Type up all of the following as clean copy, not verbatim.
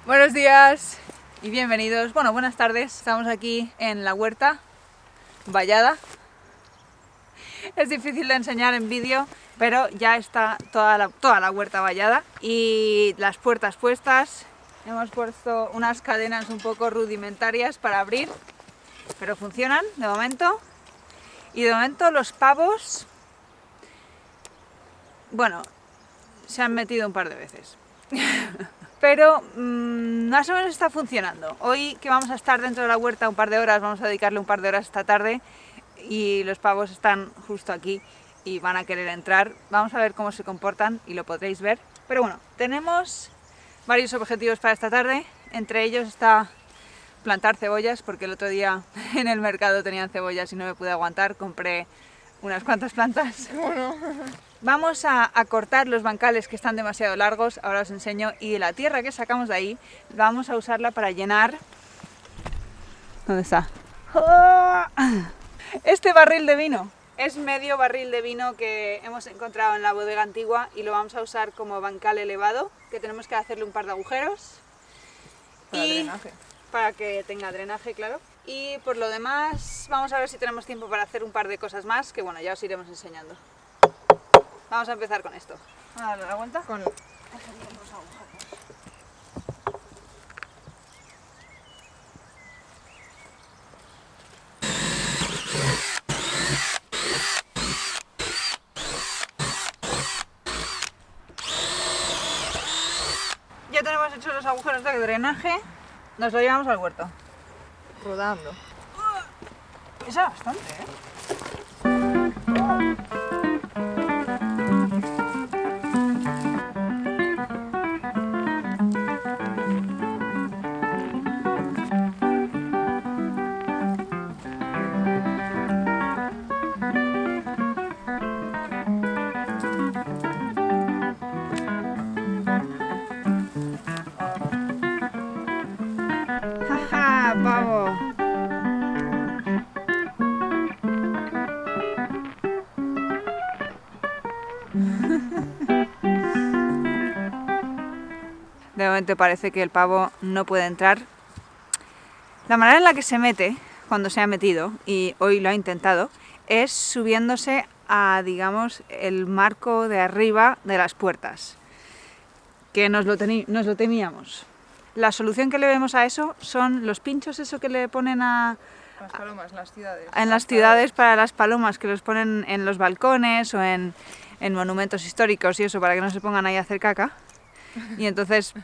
Buenos días y bienvenidos. Bueno, buenas tardes. Estamos aquí en la huerta vallada. Es difícil de enseñar en vídeo, pero ya está toda la huerta vallada y las puertas puestas. Hemos puesto unas cadenas un poco rudimentarias para abrir, pero funcionan de momento. Y de momento los pavos, bueno, se han metido un par de veces. Pero más o menos está funcionando. Hoy que vamos a estar dentro de la huerta un par de horas, vamos a dedicarle un par de horas esta tarde y los pavos están justo aquí y van a querer entrar. Vamos a ver cómo se comportan y lo podréis ver. Pero bueno, tenemos varios objetivos para esta tarde. Entre ellos está plantar cebollas, porque el otro día en el mercado tenían cebollas y no me pude aguantar. Compré unas cuantas plantas. Bueno. Vamos a cortar los bancales que están demasiado largos, ahora os enseño, y la tierra que sacamos de ahí vamos a usarla para llenar... ¿Dónde está? Este barril de vino. Es medio barril de vino que hemos encontrado en la bodega antigua y lo vamos a usar como bancal elevado, que tenemos que hacerle un par de agujeros. Para drenaje. Para que tenga drenaje, claro. Y por lo demás, vamos a ver si tenemos tiempo para hacer un par de cosas más, que bueno, ya os iremos enseñando. Vamos a empezar con esto. Vamos a darle la vuelta. Con... Ya tenemos hechos los agujeros de drenaje. Nos lo llevamos al huerto. rodando. Pesa bastante, ¿eh? ¡Jaja, pavo! De momento parece que el pavo no puede entrar. La manera en la que se mete, cuando se ha metido, y hoy lo ha intentado, es subiéndose a, digamos, el marco de arriba de las puertas, que nos lo temíamos. La solución que le vemos a eso son los pinchos, eso que le ponen Las palomas, las ciudades. en las ciudades para las palomas, que los ponen en los balcones o en monumentos históricos y eso, para que no se pongan ahí a hacer caca. Y entonces,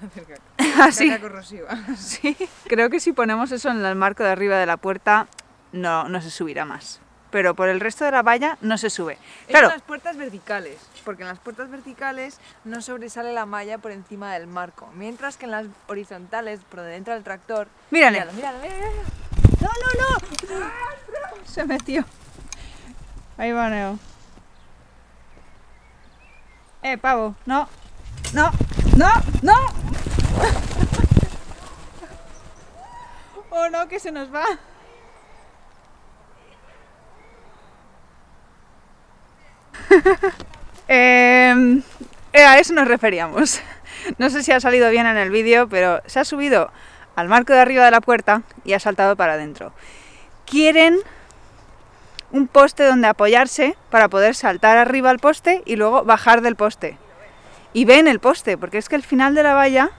así, Caca corrosiva. sí, creo que si ponemos eso en el marco de arriba de la puerta, no se subirá más. Pero por el resto de la valla no se sube. Claro, En las puertas verticales, porque en las puertas verticales no sobresale la malla por encima del marco, mientras que en las horizontales, por donde entra el tractor... mírale. Míralo. ¡No! Se metió. Ahí va Neo. Pavo, no. Oh no, que se nos va. A eso nos referíamos. No sé si ha salido bien en el vídeo, pero se ha subido al marco de arriba de la puerta y ha saltado para adentro. Quieren un poste donde apoyarse para poder saltar arriba al poste y luego bajar del poste. Y ven el poste, porque es que el final de la valla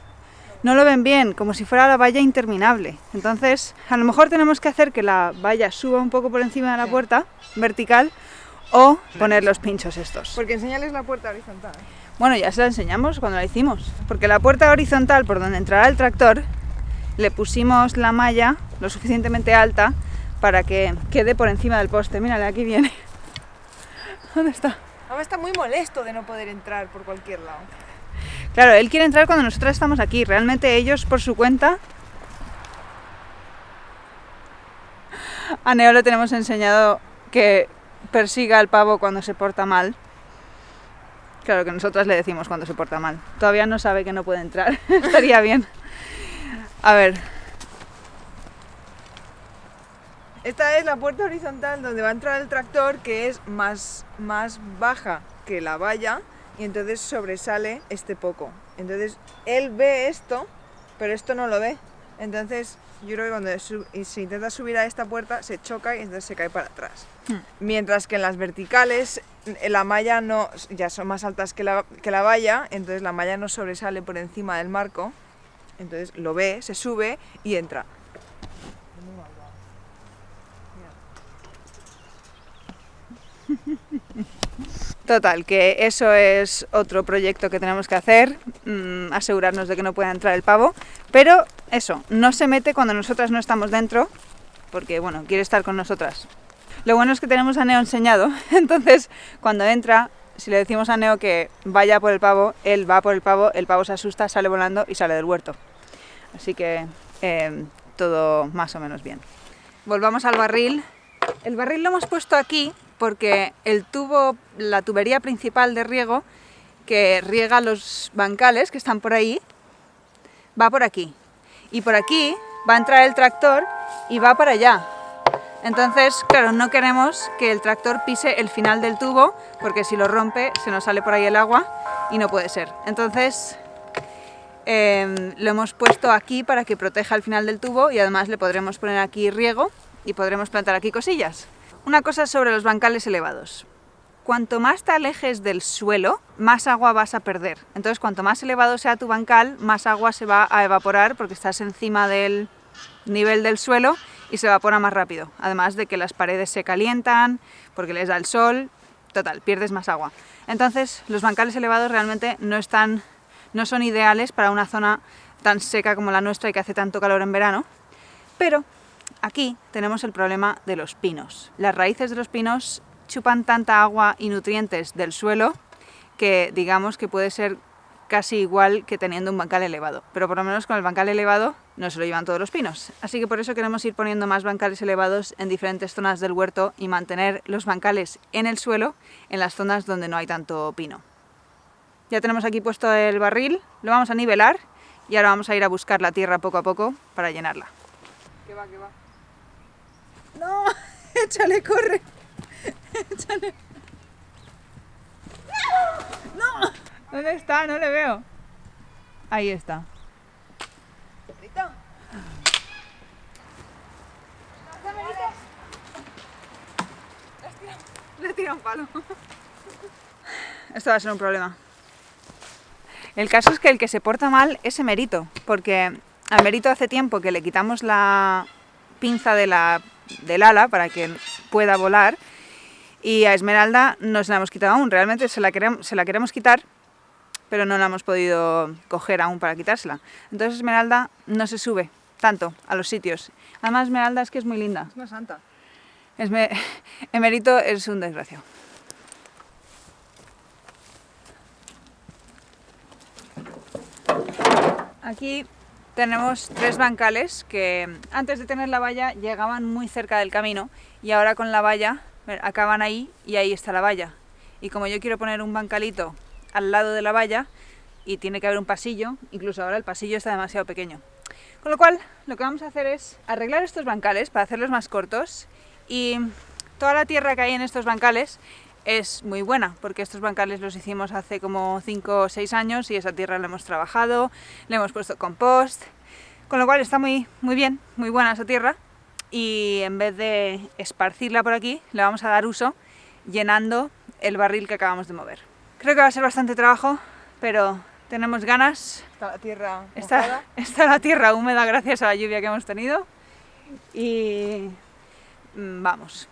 no lo ven bien, como si fuera la valla interminable. Entonces, a lo mejor tenemos que hacer que la valla suba un poco por encima de la puerta, vertical, o poner los pinchos estos. Porque enseñales la puerta horizontal. Bueno, ya se la enseñamos cuando la hicimos, porque la puerta horizontal por donde entrará el tractor, le pusimos la malla lo suficientemente alta para que quede por encima del poste. Mírale, aquí viene. ¿Dónde está? Ahora está muy molesto de no poder entrar por cualquier lado. Claro, él quiere entrar cuando nosotras estamos aquí. Realmente ellos, por su cuenta... A Neo le tenemos enseñado que persiga al pavo cuando se porta mal. Claro que nosotras le decimos cuando se porta mal. Todavía no sabe que no puede entrar. Estaría bien. A ver. Esta es la puerta horizontal donde va a entrar el tractor, que es más baja que la valla, y entonces sobresale este poco. Entonces él ve esto, pero esto no lo ve. Entonces yo creo que cuando se intenta subir a esta puerta se choca y entonces se cae para atrás. Mientras que en las verticales la malla no, ya son más altas que la valla, entonces la malla no sobresale por encima del marco. Entonces lo ve, se sube y entra. Total, que eso es otro proyecto que tenemos que hacer, asegurarnos de que no pueda entrar el pavo, pero eso, no se mete cuando nosotras no estamos dentro, porque bueno, quiere estar con nosotras. Lo bueno es que tenemos a Neo enseñado, entonces cuando entra, si le decimos a Neo que vaya por el pavo, él va por el pavo se asusta, sale volando y sale del huerto. Así que todo más o menos bien. Volvamos al barril. El barril lo hemos puesto aquí porque el tubo, la tubería principal de riego que riega los bancales que están por ahí, va por aquí. Y por aquí va a entrar el tractor y va para allá. Entonces, claro, no queremos que el tractor pise el final del tubo porque si lo rompe se nos sale por ahí el agua y no puede ser. Entonces lo hemos puesto aquí para que proteja el final del tubo y además le podremos poner aquí riego y podremos plantar aquí cosillas. Una cosa sobre los bancales elevados. Cuanto más te alejes del suelo, más agua vas a perder. Entonces, cuanto más elevado sea tu bancal, más agua se va a evaporar porque estás encima del nivel del suelo y se evapora más rápido. Además de que las paredes se calientan porque les da el sol, total, pierdes más agua. Entonces, los bancales elevados realmente no son ideales para una zona tan seca como la nuestra y que hace tanto calor en verano, pero aquí tenemos el problema de los pinos. Las raíces de los pinos chupan tanta agua y nutrientes del suelo que digamos que puede ser casi igual que teniendo un bancal elevado, pero por lo menos con el bancal elevado no se lo llevan todos los pinos. Así que por eso queremos ir poniendo más bancales elevados en diferentes zonas del huerto y mantener los bancales en el suelo en las zonas donde no hay tanto pino. Ya tenemos aquí puesto el barril, lo vamos a nivelar y ahora vamos a ir a buscar la tierra poco a poco para llenarla. ¿Qué va, qué va? ¡No! ¡Échale, corre! ¡Échale! ¡No! ¿Dónde está? No le veo. Ahí está. ¿Merito? Le tira un palo. Esto va a ser un problema. El caso es que el que se porta mal es Emerito, porque a Emerito hace tiempo que le quitamos la pinza del ala para que pueda volar y a Esmeralda no se la hemos quitado aún. Realmente se la queremos quitar, pero no la hemos podido coger aún para quitársela. Entonces Esmeralda no se sube tanto a los sitios. Además Esmeralda es que es muy linda. Es una santa. Emerito es un desgraciado. Aquí tenemos 3 bancales que antes de tener la valla llegaban muy cerca del camino y ahora con la valla acaban ahí y ahí está la valla. Y como yo quiero poner un bancalito al lado de la valla y tiene que haber un pasillo, incluso ahora el pasillo está demasiado pequeño. Con lo cual lo que vamos a hacer es arreglar estos bancales para hacerlos más cortos y toda la tierra que hay en estos bancales es muy buena, porque estos bancales los hicimos hace como 5 o 6 años y esa tierra la hemos trabajado, le hemos puesto compost, con lo cual está muy bien, muy buena esa tierra y en vez de esparcirla por aquí, le vamos a dar uso llenando el barril que acabamos de mover. Creo que va a ser bastante trabajo, pero tenemos ganas. Está la tierra mojada. Está la tierra húmeda gracias a la lluvia que hemos tenido y vamos.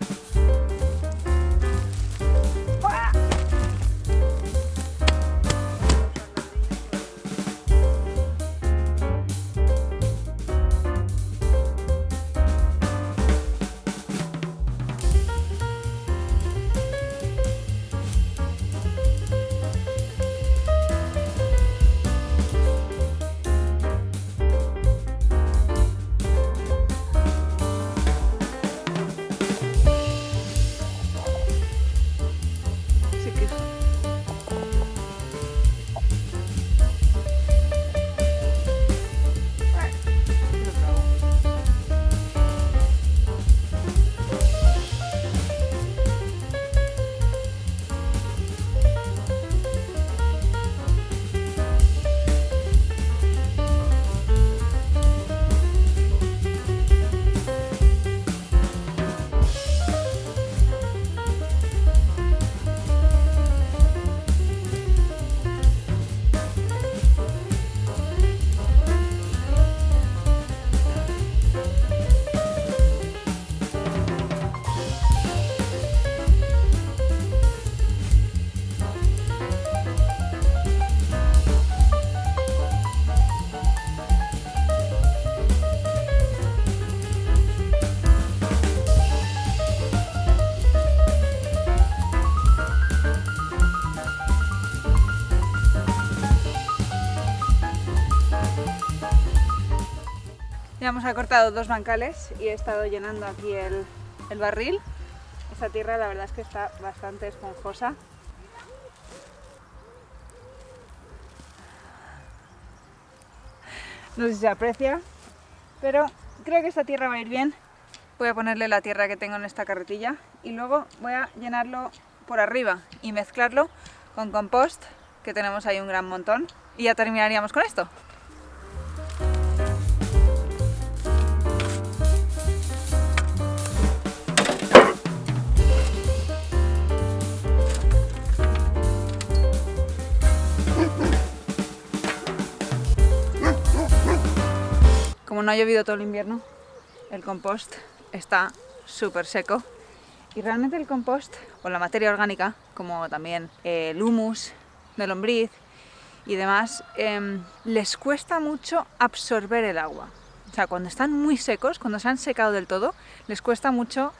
Ya hemos acortado 2 bancales y he estado llenando aquí el barril. Esta tierra la verdad es que está bastante esponjosa. No sé si se aprecia, pero creo que esta tierra va a ir bien. Voy a ponerle la tierra que tengo en esta carretilla y luego voy a llenarlo por arriba y mezclarlo con compost, que tenemos ahí un gran montón, y ya terminaríamos con esto. Como no ha llovido todo el invierno, el compost está súper seco y realmente el compost o la materia orgánica, como también el humus de lombriz y demás, les cuesta mucho absorber el agua. O sea, cuando están muy secos, cuando se han secado del todo, les cuesta mucho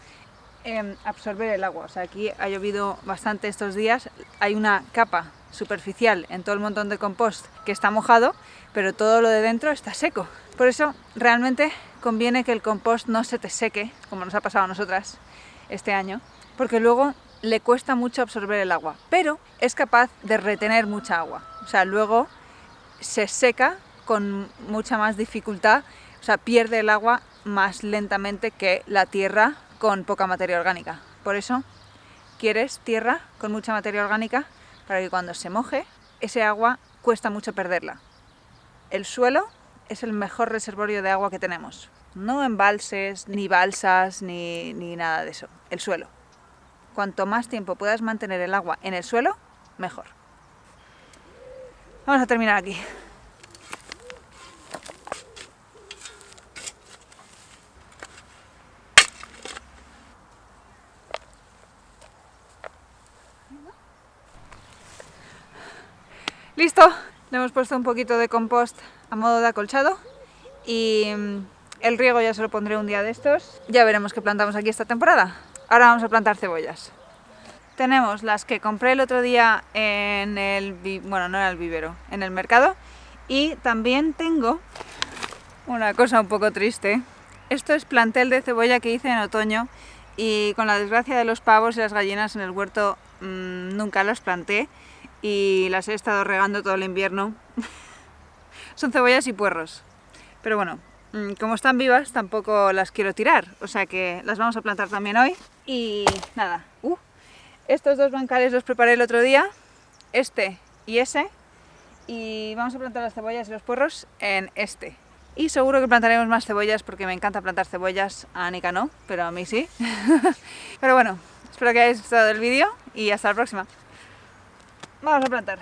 absorber el agua. O sea, aquí ha llovido bastante estos días, hay una capa superficial en todo el montón de compost que está mojado, pero todo lo de dentro está seco. Por eso realmente conviene que el compost no se te seque, como nos ha pasado a nosotras este año, porque luego le cuesta mucho absorber el agua, pero es capaz de retener mucha agua. O sea, luego se seca con mucha más dificultad, o sea, pierde el agua más lentamente que la tierra con poca materia orgánica. Por eso quieres tierra con mucha materia orgánica, para que cuando se moje, ese agua cuesta mucho perderla. El suelo es el mejor reservorio de agua que tenemos. No embalses, ni balsas, ni nada de eso. El suelo. Cuanto más tiempo puedas mantener el agua en el suelo, mejor. Vamos a terminar aquí. Listo, le hemos puesto un poquito de compost a modo de acolchado y el riego ya se lo pondré un día de estos. Ya veremos qué plantamos aquí esta temporada. Ahora vamos a plantar cebollas. Tenemos las que compré el otro día en el, bueno, no era el vivero, en el mercado, y también tengo una cosa un poco triste. Esto es plantel de cebolla que hice en otoño y con la desgracia de los pavos y las gallinas en el huerto nunca los planté. Y las he estado regando todo el invierno. Son cebollas y puerros. Pero bueno, como están vivas tampoco las quiero tirar. O sea que las vamos a plantar también hoy. Y nada, estos 2 bancales los preparé el otro día. Este y ese. Y vamos a plantar las cebollas y los puerros en este. Y seguro que plantaremos más cebollas porque me encanta plantar cebollas. A Anika no, pero a mí sí. Pero bueno, espero que hayáis gustado el vídeo y hasta la próxima. Vamos a plantar.